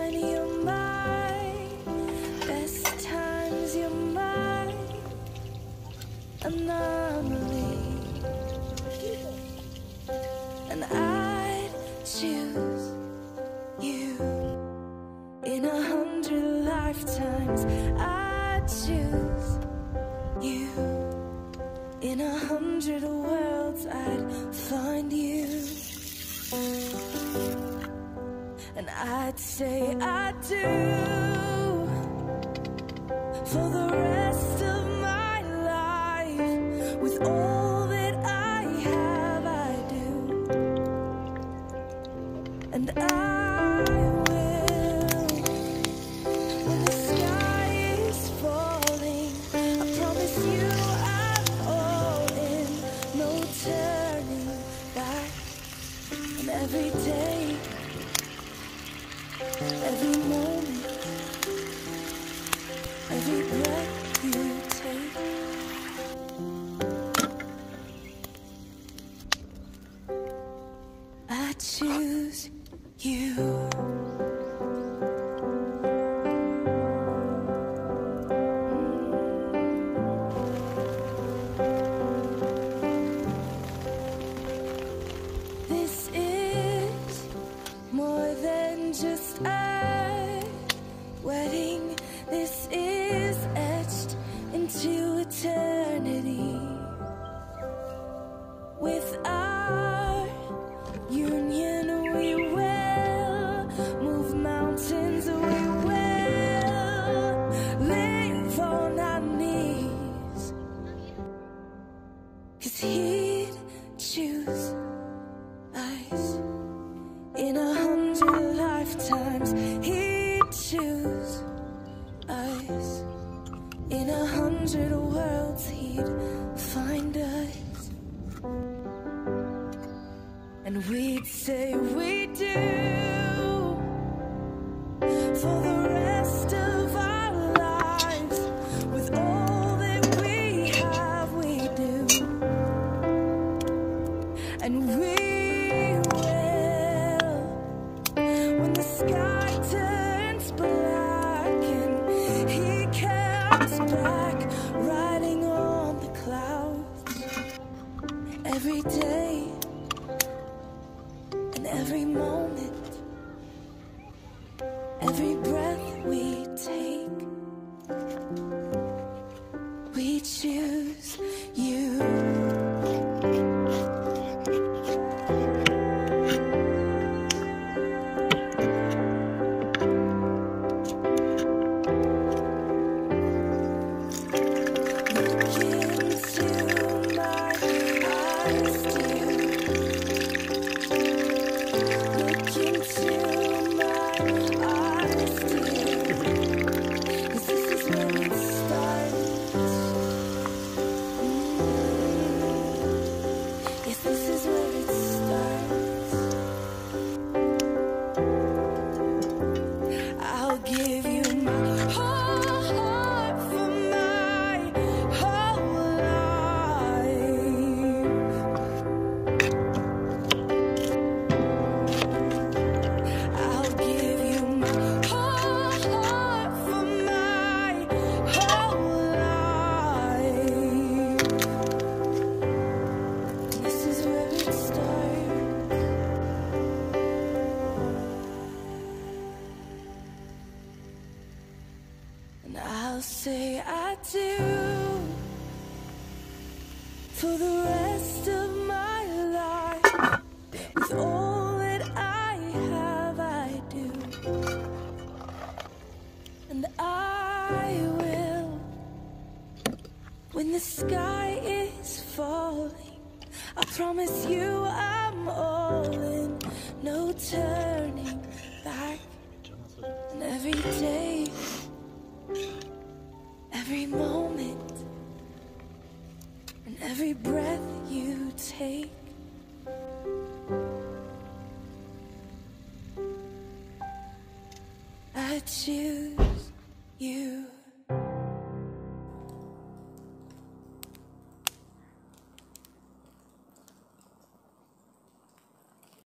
sign you're mine. Best times you're mine. Anomaly. And I'd choose you in 100 lifetimes. I'd choose you in 100 worlds. I'd find you, and I'd say I do for the rest of my life. With all that I have, I do, and I will. When the sky is falling, I promise you I'm all in. No turning back. And every day, every moment, every breath you take, I choose you. This is more than just a wedding. This is etched into eternity. With our union, we will move mountains. We will live on our knees. 'Cause he'd choose us in 100 lifetimes. He'd choose us in 100 worlds. He'd find us, and we'd say we do for the rest of our lives. With all that we have, we do, and we will. When the sky turns black and he comes back riding on the clouds, every day and every moment, every breath we take, we choose you. And I'll say I do for the rest of my life. With all that I have, I do, and I will. When the sky is falling, I promise you I'm all in. No turning back. And every day, every moment, and every breath you take, I choose you.